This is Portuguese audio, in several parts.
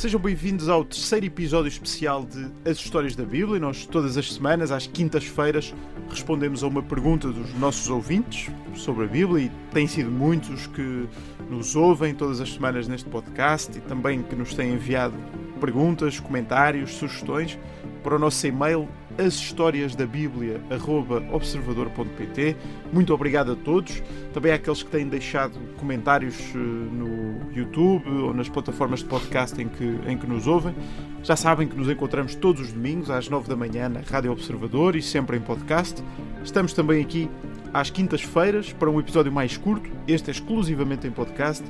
Sejam bem-vindos ao terceiro episódio especial de As Histórias da Bíblia. Nós, todas as semanas, às quintas-feiras, respondemos a uma pergunta dos nossos ouvintes sobre a Bíblia, e têm sido muitos que nos ouvem todas as semanas neste podcast e também que nos têm enviado perguntas, comentários, sugestões para o nosso e-mail ashistoriasdabiblia@observador.pt. Muito obrigado a todos, também àqueles que têm deixado comentários no YouTube ou nas plataformas de podcast em que nos ouvem. Já sabem que nos encontramos todos os domingos às 9 da manhã na Rádio Observador e sempre em podcast. Estamos também aqui às quintas-feiras para um episódio mais curto, este é exclusivamente em podcast,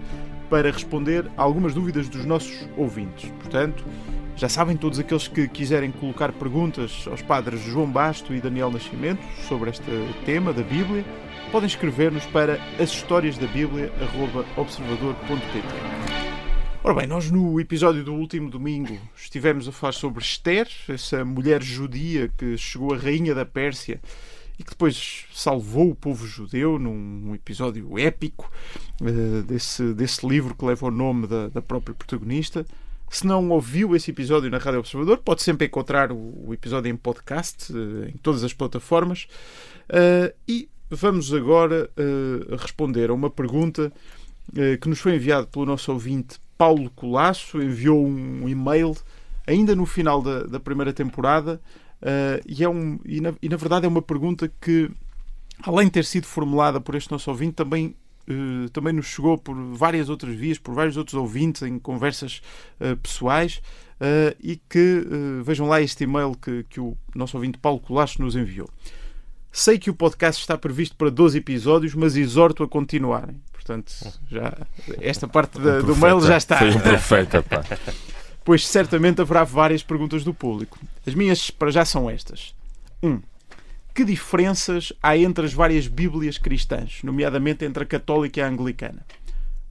para responder a algumas dúvidas dos nossos ouvintes. Portanto, já sabem, todos aqueles que quiserem colocar perguntas aos padres João Basto e Daniel Nascimento sobre este tema da Bíblia, podem escrever-nos para ashistoriasdabiblia@observador.pt. Ora bem, nós no episódio do último domingo estivemos a falar sobre Esther, essa mulher judia que chegou a rainha da Pérsia e que depois salvou o povo judeu num episódio épico desse livro que leva o nome da própria protagonista. Se não ouviu esse episódio na Rádio Observador, pode sempre encontrar o episódio em podcast, em todas as plataformas. E vamos agora responder a uma pergunta que nos foi enviada pelo nosso ouvinte Paulo Colasso. Enviou um e-mail ainda no final da primeira temporada e na verdade é uma pergunta que, além de ter sido formulada por este nosso ouvinte, também nos chegou por várias outras vias, por vários outros ouvintes em conversas pessoais, e que vejam lá este e-mail que o nosso ouvinte Paulo Colasso nos enviou. Sei que o podcast está previsto para 12 episódios, mas exorto a continuarem. Portanto, já esta parte do mail já está. Foi um profeta, pá. Pois certamente haverá várias perguntas do público. As minhas para já são estas. 1. Que diferenças há entre as várias Bíblias cristãs, nomeadamente entre a católica e a anglicana?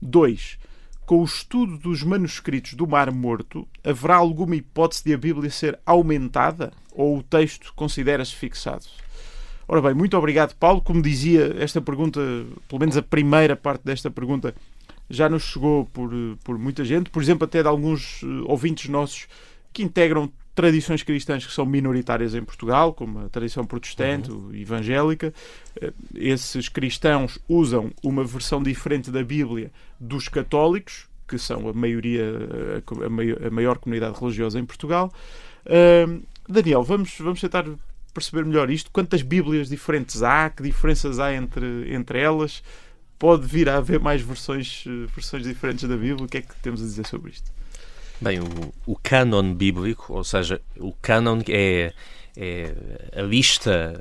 2. Com o estudo dos manuscritos do Mar Morto, haverá alguma hipótese de a Bíblia ser aumentada ou o texto considera-se fixado? Ora bem, muito obrigado, Paulo. Como dizia, esta pergunta, pelo menos a primeira parte desta pergunta, já nos chegou por muita gente. Por exemplo, até de alguns ouvintes nossos que integram tradições cristãs que são minoritárias em Portugal, como a tradição protestante, evangélica. Esses cristãos usam uma versão diferente da Bíblia dos católicos, que são a maior comunidade religiosa em Portugal. Daniel, vamos tentar perceber melhor isto. Quantas Bíblias diferentes há? Que diferenças há entre elas? Pode vir a haver mais versões diferentes da Bíblia? O que é que temos a dizer sobre isto? Bem, o cânon bíblico, ou seja, o cânon é a lista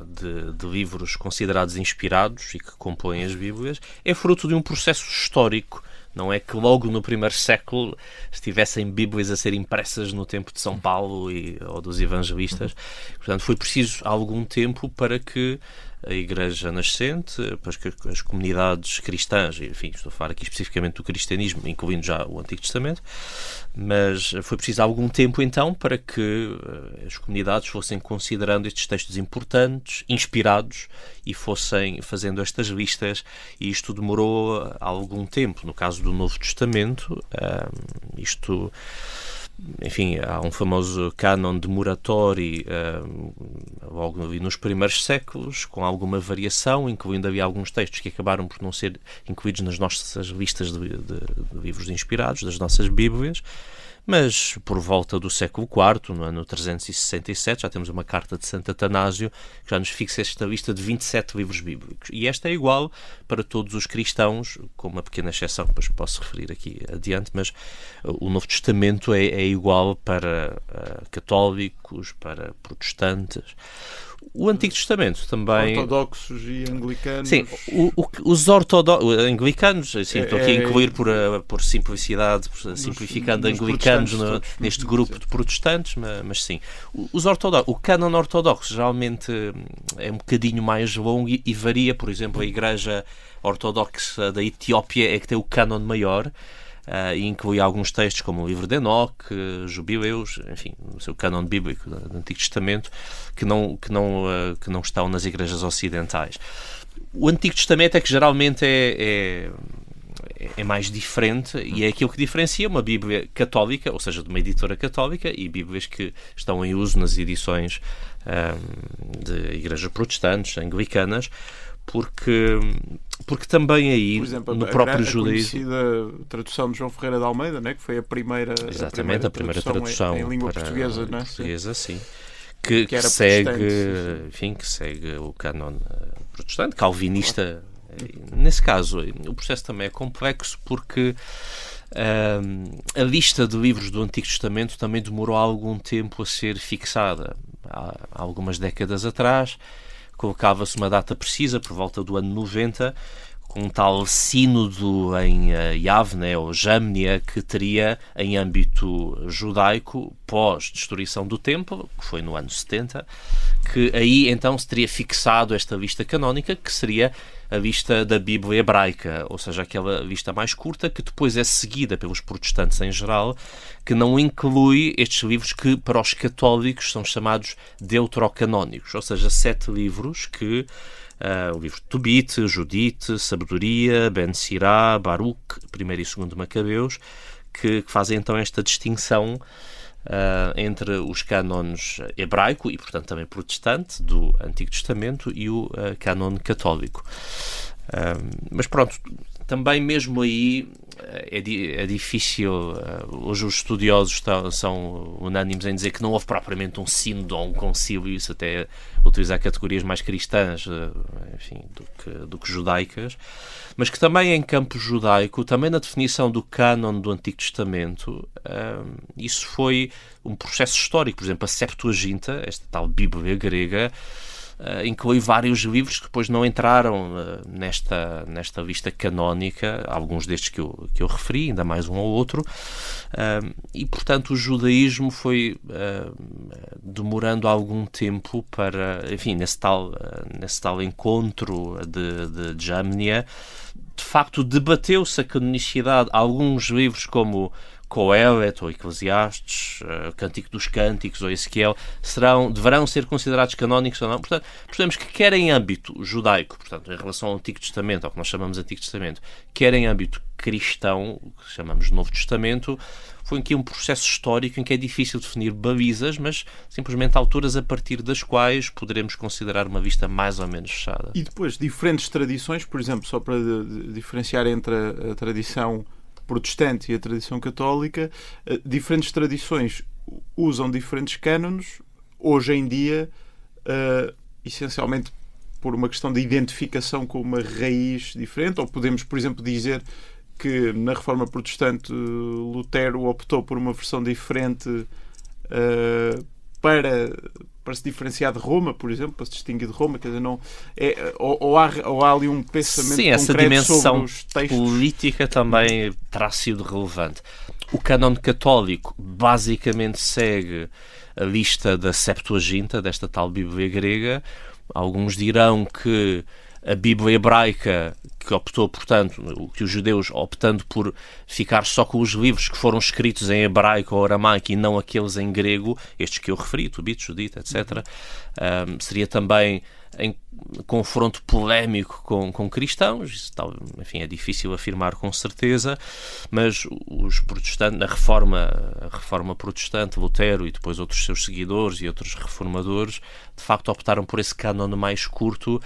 de livros considerados inspirados e que compõem as Bíblias, é fruto de um processo histórico. Não é que logo no primeiro século estivessem Bíblias a ser impressas no tempo de São Paulo ou dos evangelistas. Portanto, foi preciso algum tempo para que a Igreja nascente, para que as comunidades cristãs, enfim, estou a falar aqui especificamente do cristianismo, incluindo já o Antigo Testamento, mas foi preciso algum tempo então para que as comunidades fossem considerando estes textos importantes, inspirados, e fossem fazendo estas listas, e isto demorou algum tempo. No caso do Novo Testamento, enfim, há um famoso cânon de Muratori logo nos primeiros séculos, com alguma variação, incluindo havia alguns textos que acabaram por não ser incluídos nas nossas listas de livros inspirados, das nossas Bíblias, mas por volta do século IV, no ano 367, já temos uma carta de Santo Atanásio que já nos fixa esta lista de 27 livros bíblicos. E esta é igual para todos os cristãos, com uma pequena exceção, depois posso referir aqui adiante, mas o Novo Testamento é igual para católicos, para protestantes. O Antigo Testamento também... Ortodoxos e anglicanos... Sim, os anglicanos, assim, estou aqui a incluir por simplicidade, simplificando anglicanos neste grupo de protestantes, mas sim. O cânon ortodoxo geralmente é um bocadinho mais longo e varia. Por exemplo, a Igreja Ortodoxa da Etiópia é que tem o cânon maior, e inclui alguns textos como o livro de Enoque, Jubileus, enfim, o seu cânon bíblico do Antigo Testamento, que não estão nas igrejas ocidentais. O Antigo Testamento é que geralmente é mais diferente e é aquilo que diferencia uma Bíblia católica, ou seja, de uma editora católica, e Bíblias que estão em uso nas edições de igrejas protestantes, anglicanas, porque também aí, por exemplo, no próprio judaísmo... A conhecida tradução de João Ferreira de Almeida, né, que foi a primeira tradução em língua portuguesa, né? Sim. Que segue, enfim, que segue o cânon protestante, calvinista. Nesse caso, o processo também é complexo porque a lista de livros do Antigo Testamento também demorou algum tempo a ser fixada. Há algumas décadas atrás colocava-se uma data precisa, por volta do ano 90, com um tal sínodo em Yavne, ou Jamnia, que teria, em âmbito judaico, pós-destruição do templo, que foi no ano 70, que aí então se teria fixado esta lista canónica, que seria a lista da Bíblia hebraica, ou seja, aquela lista mais curta, que depois é seguida pelos protestantes em geral, que não inclui estes livros que, para os católicos, são chamados deuterocanónicos, ou seja, 7 livros que o livro de Tobit, Judite, Sabedoria, Ben Sirá, Baruch, 1º e 2º Macabeus, que fazem então esta distinção entre os cânones hebraico e, portanto, também protestante do Antigo Testamento e o cânon católico. Mas pronto, também mesmo aí é difícil, hoje os estudiosos são unânimes em dizer que não houve propriamente um sínodo ou um concílio, isso até utilizar categorias mais cristãs, enfim, do que judaicas, mas que também em campo judaico, também na definição do cânon do Antigo Testamento, isso foi um processo histórico. Por exemplo, a Septuaginta, esta tal Bíblia grega, inclui vários livros que depois não entraram nesta lista canónica, alguns destes que eu referi, ainda mais um ou outro, e portanto o judaísmo foi demorando algum tempo para, enfim, nesse tal encontro de Jamnia, de facto debateu-se a canonicidade. Alguns livros como Coelet ou Eclesiastes, Cântico dos Cânticos ou Ezequiel deverão ser considerados canónicos ou não. Portanto, percebemos que quer em âmbito judaico, portanto, em relação ao Antigo Testamento, ao que nós chamamos de Antigo Testamento, quer em âmbito cristão, o que chamamos de Novo Testamento, foi aqui um processo histórico em que é difícil definir balizas, mas simplesmente alturas a partir das quais poderemos considerar uma vista mais ou menos fechada. E depois, diferentes tradições, por exemplo, só para diferenciar entre a tradição protestante e a tradição católica, diferentes tradições usam diferentes cânones, hoje em dia, essencialmente por uma questão de identificação com uma raiz diferente, ou podemos, por exemplo, dizer que na Reforma Protestante Lutero optou por uma versão diferente para se diferenciar de Roma, por exemplo, para se distinguir de Roma, quer dizer, não ou há ali um pensamento concreto essa dimensão sobre os textos política também terá sido relevante. O cânon católico basicamente segue a lista da Septuaginta, desta tal Bíblia grega. Alguns dirão que a Bíblia hebraica, que optou, portanto, que os judeus, optando por ficar só com os livros que foram escritos em hebraico ou aramaico e não aqueles em grego, estes que eu referi, Tobit, Judite, etc., seria também em confronto polémico com cristãos. Isso, enfim, é difícil afirmar com certeza, mas os protestantes, a reforma protestante, Lutero e depois outros seus seguidores e outros reformadores, de facto optaram por esse cânon mais curto.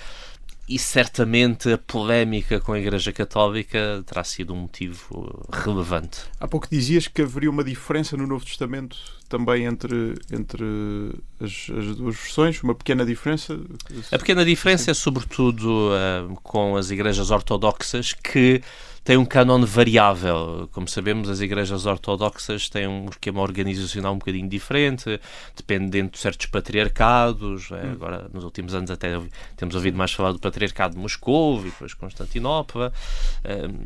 E certamente a polémica com a Igreja Católica terá sido um motivo relevante. Há pouco dizias que haveria uma diferença no Novo Testamento também entre as duas versões, uma pequena diferença. A pequena diferença é sobretudo com as igrejas ortodoxas, que têm um cânon variável. Como sabemos, as igrejas ortodoxas têm um esquema organizacional um bocadinho diferente, dependendo de certos patriarcados. Agora, nos últimos anos, até temos ouvido mais falar do patriarcado de Moscou e depois Constantinopla.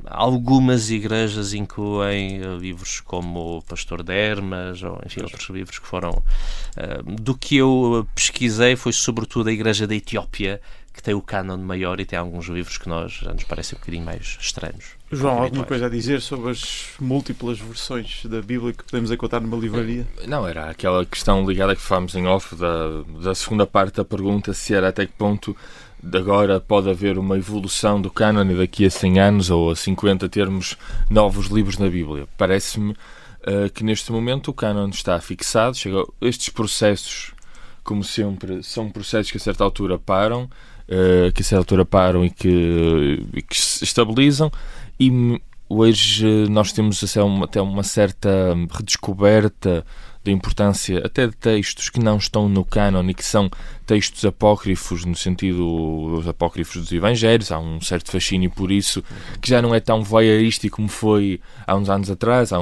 Algumas igrejas incluem livros como o Pastor de Hermas, ou enfim, outros livros que foram... do que eu pesquisei foi sobretudo a igreja da Etiópia, que tem o cânon maior e tem alguns livros que já nos parecem um bocadinho mais estranhos. João, alguma coisa a dizer sobre as múltiplas versões da Bíblia que podemos encontrar numa livraria? Não, era aquela questão ligada que falámos em off da segunda parte da pergunta, se era até que ponto agora pode haver uma evolução do cânon e daqui a 100 anos ou a 50 termos novos livros na Bíblia. Parece-me que neste momento o cânon está fixado. Estes processos, como sempre, são processos que a certa altura param, e que se estabilizam, e hoje nós temos até uma certa redescoberta da importância até de textos que não estão no cânon e que são textos apócrifos, no sentido dos apócrifos dos Evangelhos. Há um certo fascínio por isso, que já não é tão voyeurístico como foi há uns anos atrás. Há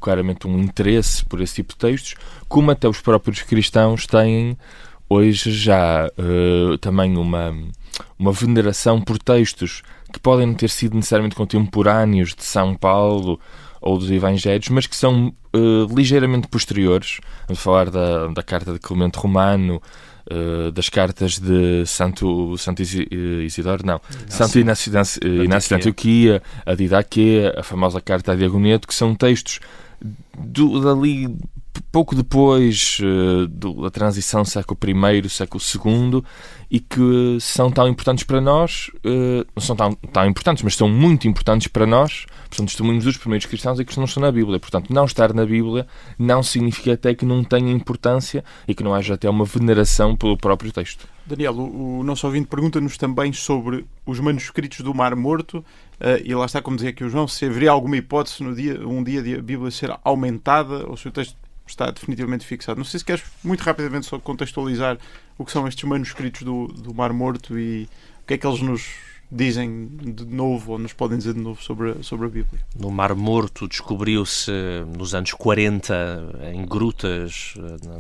claramente um interesse por esse tipo de textos, como até os próprios cristãos têm hoje já também uma veneração por textos que podem não ter sido necessariamente contemporâneos de São Paulo ou dos Evangelhos, mas que são ligeiramente posteriores. Vamos falar da carta de Clemente Romano, das cartas de Santo Isidoro, não, Santo Inácio de Antioquia, a Didaquê, a famosa carta a Diagoneto, que são textos dali pouco depois da transição século I, século II, e que são tão importantes para nós, não são tão importantes, mas são muito importantes para nós, são testemunhos dos primeiros cristãos e que não estão na Bíblia. Portanto, não estar na Bíblia não significa até que não tenha importância e que não haja até uma veneração pelo próprio texto. Daniel, o nosso ouvinte pergunta-nos também sobre os manuscritos do Mar Morto, e lá está, como dizia aqui o João, se haveria alguma hipótese um dia de a Bíblia ser aumentada ou se o texto está definitivamente fixado. Não sei se queres muito rapidamente só contextualizar o que são estes manuscritos do Mar Morto e o que é que eles nos dizem de novo, ou nos podem dizer de novo sobre a Bíblia. No Mar Morto descobriu-se nos anos 40 em grutas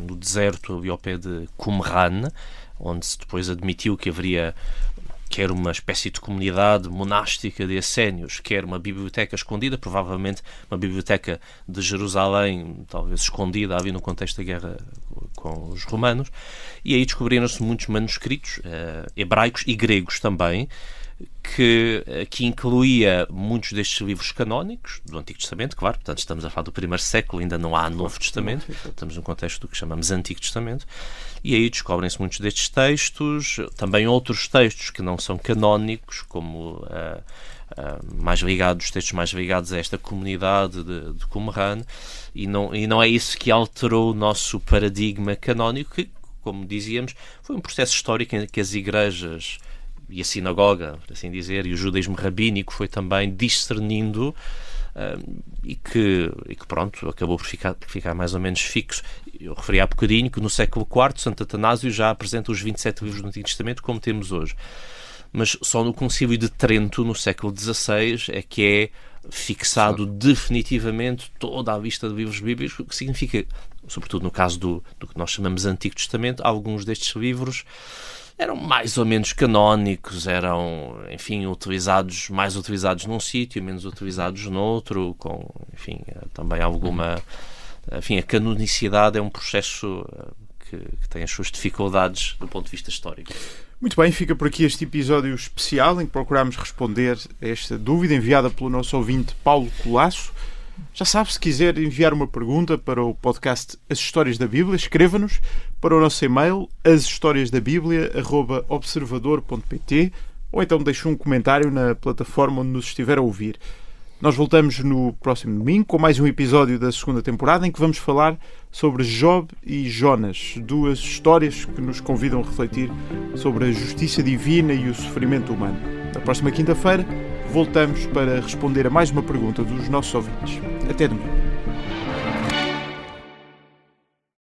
no deserto ali ao pé de Qumran, onde se depois admitiu que haveria quer uma espécie de comunidade monástica de essênios, quer uma biblioteca escondida, provavelmente uma biblioteca de Jerusalém, talvez escondida, havia no contexto da guerra com os romanos, e aí descobriram-se muitos manuscritos, hebraicos e gregos também, que incluía muitos destes livros canónicos do Antigo Testamento, claro, portanto estamos a falar do primeiro século, ainda não há Novo Testamento, estamos no contexto do que chamamos Antigo Testamento, e aí descobrem-se muitos destes textos, também outros textos que não são canónicos, como textos mais ligados a esta comunidade de Qumran, e não é isso que alterou o nosso paradigma canónico, que, como dizíamos, foi um processo histórico em que as igrejas e a sinagoga, por assim dizer, e o judaísmo rabínico foi também discernindo e que pronto, acabou por ficar mais ou menos fixo. Eu referi há bocadinho que no século IV Santo Atanásio já apresenta os 27 livros do Antigo Testamento como temos hoje. Mas só no Concílio de Trento, no século XVI, é que é fixado definitivamente toda a lista de livros bíblicos, o que significa, sobretudo no caso do que nós chamamos Antigo Testamento, alguns destes livros eram mais ou menos canónicos, eram, enfim, mais utilizados num sítio, menos utilizados noutro, com, enfim, também alguma... Enfim, a canonicidade é um processo que tem as suas dificuldades do ponto de vista histórico. Muito bem, fica por aqui este episódio especial em que procuramos responder a esta dúvida enviada pelo nosso ouvinte Paulo Colasso. Já sabe, se quiser enviar uma pergunta para o podcast As Histórias da Bíblia, escreva-nos para o nosso e-mail ashistoriasdabiblia@observador.pt ou então deixe um comentário na plataforma onde nos estiver a ouvir. Nós voltamos no próximo domingo com mais um episódio da segunda temporada em que vamos falar sobre Job e Jonas, duas histórias que nos convidam a refletir sobre a justiça divina e o sofrimento humano. Na próxima quinta-feira voltamos para responder a mais uma pergunta dos nossos ouvintes. Até domingo.